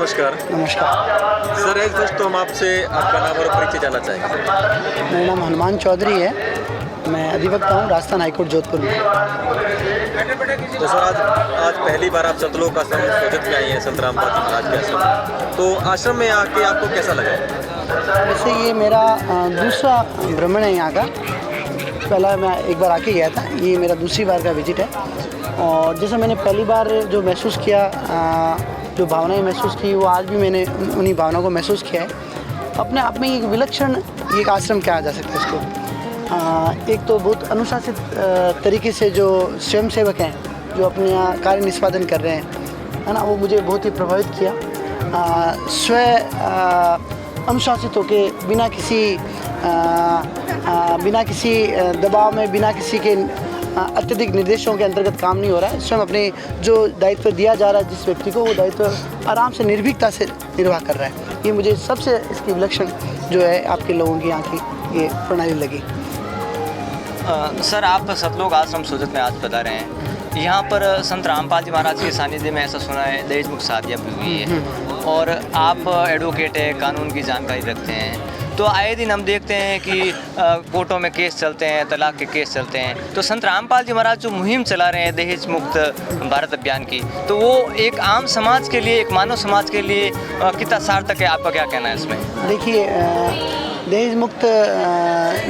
नमस्कार। नमस्कार। Sir as first तो हम आपसे आपका नाम और परिचय जानना चाहेंगे। मेरा नाम हनुमान चौधरी है। मैं अधिवक्ता हूँ राजस्थान हाईकोर्ट जोधपुर में। तो सर आज पहली बार आप सतलोक आश्रम सोजत में आई हैं, संत रामपाल जी महाराज के आश्रम। तो आश्रम में आके आपको कैसा लगा? वैसे ये मेरा दूसरा भ्रमण है यहाँ का। पहला मैं एक बार आके गया था, ये मेरा दूसरी बार का विजिट है। और जैसे मैंने पहली बार जो महसूस किया, जो भावनाएं महसूस की, वो आज भी मैंने उन्हीं भावनाओं को महसूस किया है। अपने आप में एक विलक्षण एक आश्रम कहा जा सकता है इसको। एक तो बहुत अनुशासित तरीके से जो स्वयंसेवक हैं, जो अपने यहाँ कार्य निष्पादन कर रहे हैं, है ना, वो मुझे बहुत ही प्रभावित किया। अनुशासित होके बिना किसी दबाव में, बिना किसी के अत्यधिक निर्देशों के अंतर्गत काम नहीं हो रहा है। स्वयं अपने जो दायित्व दिया जा रहा है जिस व्यक्ति को, वो दायित्व आराम से निर्भीकता से निर्वाह कर रहा है। ये मुझे सबसे इसकी विलक्षण जो है आपके लोगों की यहाँ की ये प्रणाली लगी। सर आप सतलोक आश्रम सोजत में आज बता रहे हैं, यहाँ पर संत रामपाल जी महाराज के सानिध्य में ऐसा सुना है दहेज मुक्त शादियाँ भी हुई है, और आप एडवोकेट है, कानून की जानकारी रखते हैं। तो आए दिन हम देखते हैं कि कोर्टों में केस चलते हैं, तलाक के केस चलते हैं। तो संत रामपाल जी महाराज जो मुहिम चला रहे हैं दहेज मुक्त भारत अभियान की, तो वो एक आम समाज के लिए, एक मानव समाज के लिए कितना सार्थक है? आपका क्या कहना है इसमें? देखिए, दहेज मुक्त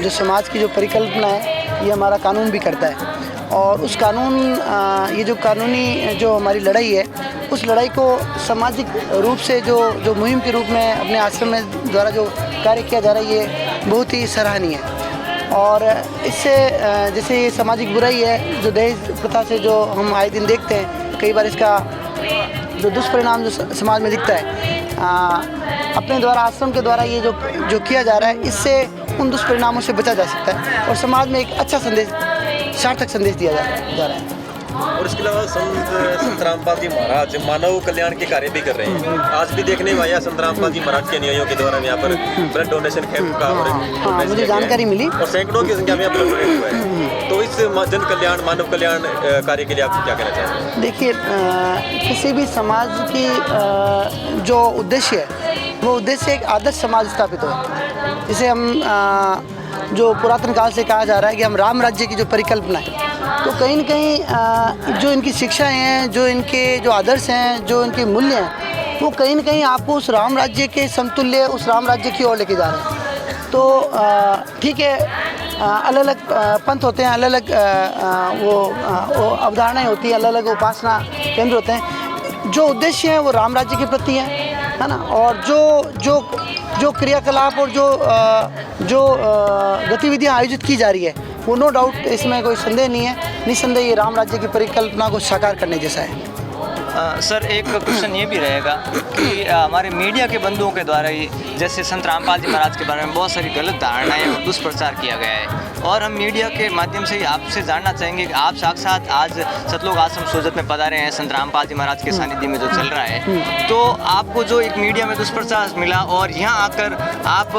जो समाज की जो परिकल्पना है, ये हमारा कानून भी करता है। और उस कानून, ये जो कानूनी जो हमारी लड़ाई है, उस लड़ाई को सामाजिक रूप से जो मुहिम के रूप में अपने आश्रम में द्वारा जो कार्य किया जा रहा है, ये बहुत ही सराहनीय है। और इससे जैसे ये सामाजिक बुराई है, जो दहेज प्रथा से जो हम आए दिन देखते हैं, कई बार इसका जो दुष्परिणाम जो समाज में दिखता है, अपने द्वारा, आश्रम के द्वारा ये जो किया जा रहा है, इससे उन दुष्परिणामों से बचा जा सकता है और समाज में एक अच्छा संदेश, सार्थक संदेश दिया जा रहा है। और इसके अलावा संत रामपाल जी महाराज मानव कल्याण के कार्य भी कर रहे हैं। आज भी देखने में आया संत रामपाल जी महाराज के अनुयायियों के द्वारा यहाँ पर ब्लड डोनेशन कैंप का और मुझे जानकारी मिली, और सैकड़ों की संख्या में ब्लड डोनेट हुआ है। तो इस जन कल्याण, मानव कल्याण कार्य के लिए आप क्या कहना चाहते हैं? देखिए, किसी भी समाज की जो उद्देश्य है, वो उद्देश्य एक आदर्श समाज स्थापित हो। जिसे हम जो पुरातन काल से कहा जा रहा है कि हम राम राज्य की जो परिकल्पना है, तो कहीं न कहीं जो इनकी शिक्षाएं हैं, जो इनके जो आदर्श हैं, जो इनके मूल्य हैं, वो कहीं न कहीं आपको उस राम राज्य के समतुल्य, उस राम राज्य की ओर लेके जा रहे हैं। तो ठीक है, अलग अलग पंथ होते हैं, अलग अलग वो अवधारणाएं होती हैं, अलग अलग उपासना केंद्र होते हैं। जो उद्देश्य है वो राम राज्य के प्रति है ना। और जो क्रियाकलाप और जो गतिविधियां आयोजित की जा रही है, वो नो डाउट, इसमें कोई संदेह नहीं है, निस्संदेह ये राम राज्य की परिकल्पना को साकार करने जैसा है। सर एक क्वेश्चन ये भी रहेगा कि हमारे मीडिया के बंधुओं के द्वारा ही, जैसे संत रामपाल जी महाराज के बारे में बहुत सारी गलत धारणाएं और दुष्प्रचार किया गया है, और हम मीडिया के माध्यम से ही आपसे जानना चाहेंगे कि आप साक्षात आज सतलोक आश्रम सोजत में पधारे हैं, संत रामपाल जी महाराज के सानिध्य में जो चल रहा है, तो आपको जो एक मीडिया में दुष्प्रचार मिला, और यहाँ आकर आप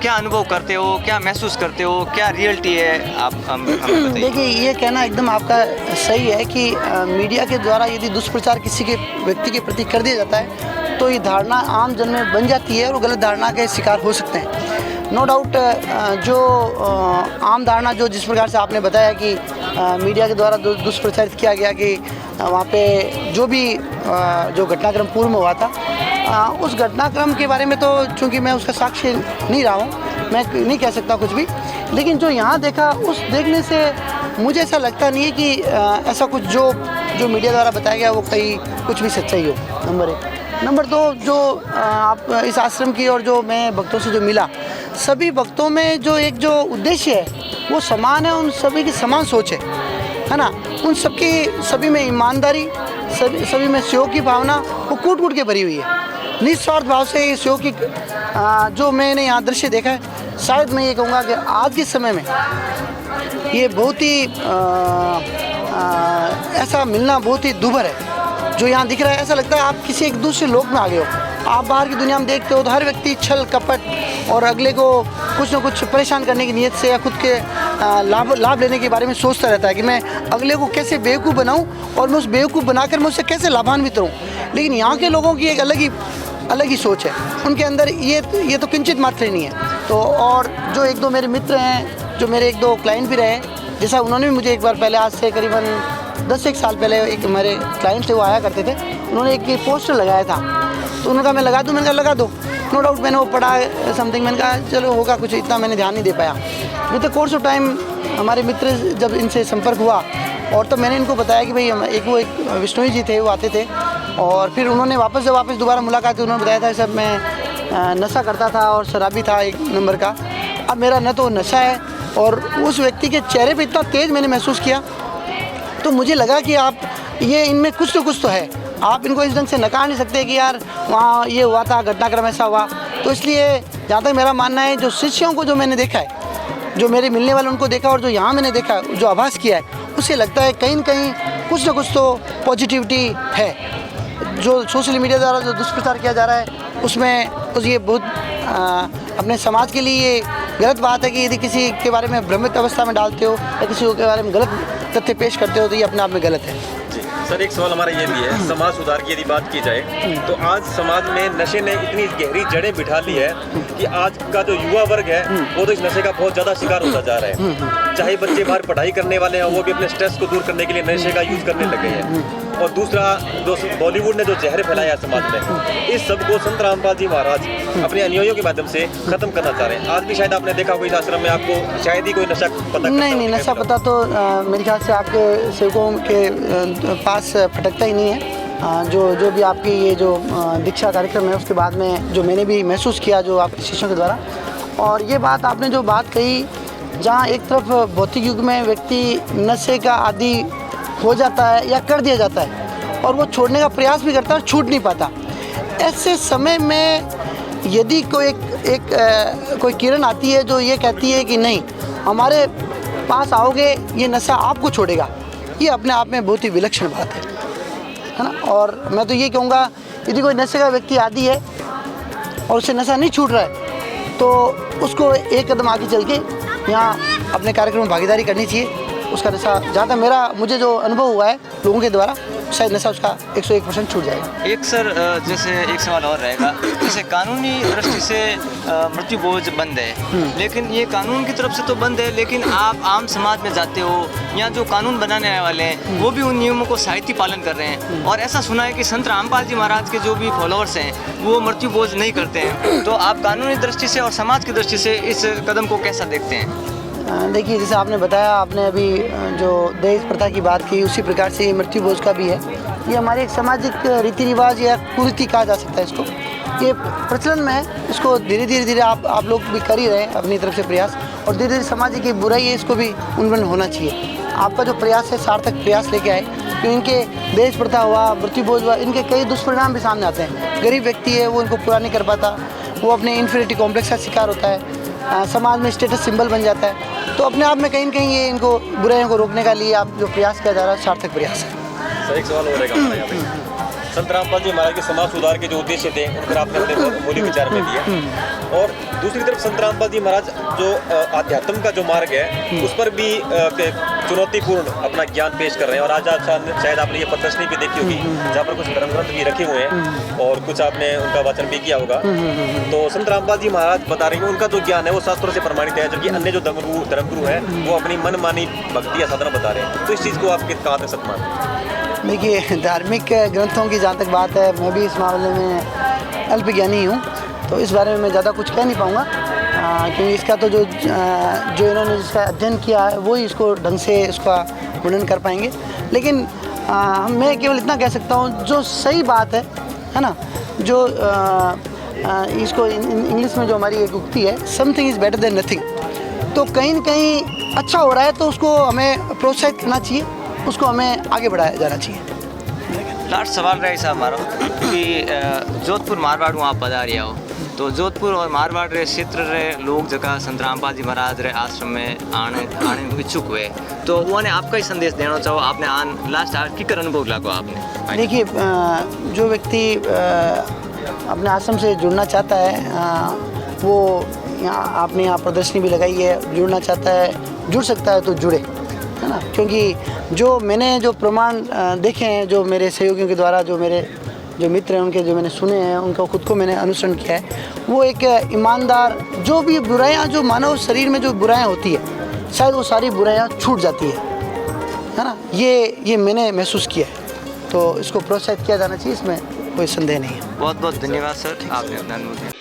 क्या अनुभव करते हो, क्या महसूस करते हो, क्या रियलिटी है, आप हमें बताइए। देखिए, ये कहना एकदम आपका सही है कि मीडिया के द्वारा यदि दुष्प्रचार किसी के व्यक्ति के प्रति कर दिया जाता है, तो ये धारणा आम जन में बन जाती है और गलत धारणा के शिकार हो सकते हैं। नो डाउट, जो आम धारणा जो जिस प्रकार से आपने बताया कि मीडिया के द्वारा दुष्प्रचारित किया गया कि वहाँ पे जो भी जो घटनाक्रम पूर्व में हुआ था, उस घटनाक्रम के बारे में तो चूँकि मैं उसका साक्षी नहीं रहा हूँ, मैं नहीं कह सकता कुछ भी। लेकिन जो यहाँ देखा, उस देखने से मुझे ऐसा लगता नहीं है कि ऐसा कुछ जो मीडिया द्वारा बताया गया वो कहीं कुछ भी सच्चाई हो। नंबर 1। नंबर 2, जो आप इस आश्रम की और जो मैं भक्तों से जो मिला, सभी भक्तों में जो एक जो उद्देश्य है वो समान है, उन सभी की समान सोच है ना। उन सभी में ईमानदारी, सभी में सहयोग की भावना वो कूट के भरी हुई है। निस्वार्थ भाव से ये सहयोग की जो मैंने यहाँ दृश्य देखा है, शायद मैं ये कहूँगा कि आज के समय में ये बहुत ही ऐसा मिलना बहुत ही दुर्लभ है। जो यहाँ दिख रहा है, ऐसा लगता है आप किसी एक दूसरे लोक में आ गए हो। आप बाहर की दुनिया में देखते हो तो हर व्यक्ति छल कपट और अगले को कुछ न कुछ परेशान करने की नीयत से या खुद के लाभ लेने के बारे में सोचता रहता है कि मैं अगले को कैसे बेवकूफ़ बनाऊं और मैं उस बेवकूफ़ बनाकर मैं उससे कैसे लाभान्वित रहूं। लेकिन यहाँ के लोगों की एक अलग ही अलग ही सोच है उनके अंदर, ये तो किंचित मात्र ही नहीं है। तो और जो एक दो मेरे मित्र हैं, जो मेरे एक दो क्लाइंट भी रहे, जैसा उन्होंने भी मुझे एक बार पहले, आज से करीबन 10-1 साल पहले एक हमारे क्लाइंट थे, वो आया करते थे, उन्होंने एक पोस्टर लगाया था, तो उन्होंने कहा मैं लगा दूँ, मैंने कहा लगा दो, नो डाउट। मैंने वो पढ़ा समथिंग, मैंने कहा चलो होगा कुछ, इतना मैंने ध्यान नहीं दे पाया। With the course of time हमारे मित्र जब इनसे संपर्क हुआ, और तो मैंने इनको बताया कि भाई एक विष्णु जी थे, वो आते थे, और फिर उन्होंने वापस दोबारा मुलाकात, उन्होंने बताया था सब मैं नशा करता था और शराबी था एक नंबर का। अब मेरा न तो नशा है, और उस व्यक्ति के चेहरे पे इतना तेज़ मैंने महसूस किया, तो मुझे लगा कि आप ये इनमें कुछ तो है, आप इनको इस ढंग से नकार नहीं सकते कि यार वहाँ ये हुआ था, घटनाक्रम ऐसा हुआ। तो इसलिए जहाँ तक मेरा मानना है, जो शिष्यों को जो मैंने देखा है, जो मेरे मिलने वाले उनको देखा, और जो यहाँ मैंने देखा, जो आभास किया है, उससे लगता है कहीं न कहीं कुछ ना कुछ तो पॉजिटिविटी है। जो सोशल मीडिया द्वारा जो दुष्प्रचार किया जा रहा है, उसमें कुछ ये बहुत अपने समाज के लिए ये गलत बात है कि यदि किसी के बारे में भ्रमित अवस्था में डालते हो या किसी के बारे में गलत तथ्य पेश करते हो, तो ये अपने आप में गलत है। सर, एक सवाल हमारा ये भी है, समाज सुधार की यदि बात की जाए तो आज समाज में नशे ने इतनी गहरी जड़ें बिठा ली है कि आज का जो युवा वर्ग है वो तो इस नशे का बहुत ज़्यादा शिकार होता जा रहा है। चाहे बच्चे बाहर पढ़ाई करने वाले हैं, वो भी अपने स्ट्रेस को दूर करने के लिए नशे का यूज़ करने लगे हैं। और दूसरा, जो बॉलीवुड ने जो जहर फैलाया समाज में, इस सब को संत रामपाल जी महाराज अपने अनुयायियों के माध्यम से खत्म करना चाह रहे हैं। आज भी शायद आपने देखा होगा इस आश्रम में आपको शायद ही कोई नशा पता नहीं, नशा पता तो मेरे ख्याल से आपके सेवकों के पास फटकता ही नहीं है। जो भी आपकी ये जो दीक्षा कार्यक्रम है, उसके बाद में जो मैंने भी महसूस किया जो आपके शिष्यों के द्वारा, और ये बात आपने जो बात कही, जहाँ एक तरफ भौतिक युग में व्यक्ति नशे का आदी हो जाता है या कर दिया जाता है, और वो छोड़ने का प्रयास भी करता है और छूट नहीं पाता, ऐसे समय में यदि कोई किरण आती है जो ये कहती है कि नहीं, हमारे पास आओगे, ये नशा आपको छोड़ेगा, ये अपने आप में बहुत ही विलक्षण बात है ना। और मैं तो ये कहूँगा, यदि कोई नशे का व्यक्ति आदी है और उससे नशा नहीं छूट रहा है, तो उसको एक कदम आगे चल के यहाँ अपने कार्यक्रम में भागीदारी करनी चाहिए। उसका नशा, जहाँ तक मुझे जो अनुभव हुआ है लोगों के द्वारा, शायद नशा उसका 101% छूट जाएगा। एक सर, जैसे एक सवाल और रहेगा, जैसे कानूनी दृष्टि से मृत्यु बोझ बंद है, लेकिन ये कानून की तरफ से तो बंद है, लेकिन आप आम समाज में जाते हो, यहाँ जो कानून बनाने वाले हैं वो भी उन नियमों को साहित्य पालन कर रहे हैं, और ऐसा सुना है कि संत रामपाल जी महाराज के जो भी फॉलोअर्स हैं वो मृत्यु बोझ नहीं करते हैं। तो आप कानूनी दृष्टि से और समाज की दृष्टि से इस कदम को कैसा देखते हैं? देखिए, जैसे आपने बताया, आपने अभी जो दहेज प्रथा की बात की, उसी प्रकार से ये मृत्यु भोज का भी है। ये हमारे एक सामाजिक रीति रिवाज या कुरीति कहा जा सकता है इसको, ये प्रचलन में है। इसको धीरे धीरे आप लोग भी कर ही रहे हैं अपनी तरफ से प्रयास, और धीरे धीरे सामाजिक एक बुराई है, इसको भी उन्मूलन होना चाहिए। आपका जो प्रयास है, सार्थक प्रयास लेके आए, कि इनके दहेज प्रथा हुआ, मृत्यु भोज हुआ, इनके कई दुष्परिणाम भी सामने आते हैं। गरीब व्यक्ति है, वो इनको पूरा नहीं कर पाता, वो अपने इन्फीरियरिटी कॉम्प्लेक्स का शिकार होता है, समाज में स्टेटस सिंबल बन जाता है। तो अपने आप में कहीं न कहीं ये इनको बुराइयों को रोकने का लिए आप जो प्रयास किया जा रहा है, सार्थक प्रयास है। सर, एक सवाल हो रहेगा हमारे यहाँ पे, संत रामपाल जी महाराज के समाज सुधार के जो उद्देश्य थे, उन पर आपने अपने मौलिक विचार में दिए, और दूसरी तरफ संत रामपाल जी महाराज जो आध्यात्म का जो मार्ग है, उस पर भी चुनौतीपूर्ण अपना ज्ञान पेश कर रहे हैं। और आज शायद आपने ये प्रदर्शनी भी देखी होगी, जहाँ पर कुछ धर्म ग्रंथ भी रखे हुए हैं और कुछ आपने उनका वाचन भी किया होगा। तो संत रामपाल जी महाराज बता रहे हैं उनका जो ज्ञान है वो शास्त्रों से प्रमाणित है, जबकि अन्य जो धर्मगुरु हैं वो अपनी मनमानी भक्ति या साधना बता रहे हैं। तो इस चीज़ को आप कहाँ तक सत्य मानते हैं? देखिए, धार्मिक ग्रंथों की जहाँ तक बात है, मैं भी इस मामले में अल्पज्ञानी हूँ, तो इस बारे में मैं ज़्यादा कुछ कह नहीं पाऊँगा, क्योंकि इसका तो जो इन्होंने जिसका अध्ययन किया है वही इसको ढंग से इसका वर्णन कर पाएंगे। लेकिन मैं केवल इतना कह सकता हूँ, जो सही बात है ना, जो इसको इंग्लिश में जो हमारी एक उक्ति है, something is better than nothing, तो कहीं न कहीं अच्छा हो रहा है तो उसको हमें प्रोत्साहित करना चाहिए, उसको हमें आगे बढ़ाया जाना चाहिए। लास्ट सवाल रहा साहब हमारा कि जोधपुर मारवाड़ आप पधारिया हो, तो जोधपुर और मारवाड़ रे क्षेत्र रे लोग जगह संत रामपाल जी महाराज रे आश्रम में आने इच्छुक हुए, तो उन्होंने आपका ही संदेश देना चाहो, आपने लास्ट की कर अनुभव लागो आपने? देखिए, जो व्यक्ति अपने आश्रम से जुड़ना चाहता है, वो यहाँ आपने यहाँ प्रदर्शनी भी लगाई है, जुड़ना चाहता है, जुड़ सकता है तो जुड़े, है ना। क्योंकि जो मैंने जो प्रमाण देखे हैं, जो मेरे सहयोगियों के द्वारा, जो मेरे जो मित्र हैं उनके, जो मैंने सुने हैं, उनका खुद को मैंने अनुसरण किया है, वो एक ईमानदार, जो भी बुराइयाँ, जो मानव शरीर में जो बुराइयाँ होती है, शायद वो सारी बुराइयाँ छूट जाती है ना। ये मैंने महसूस किया है, तो इसको प्रोत्साहित किया जाना चाहिए, इसमें कोई संदेह नहीं है। बहुत बहुत धन्यवाद सर, आपने अपना अनुभव दिया।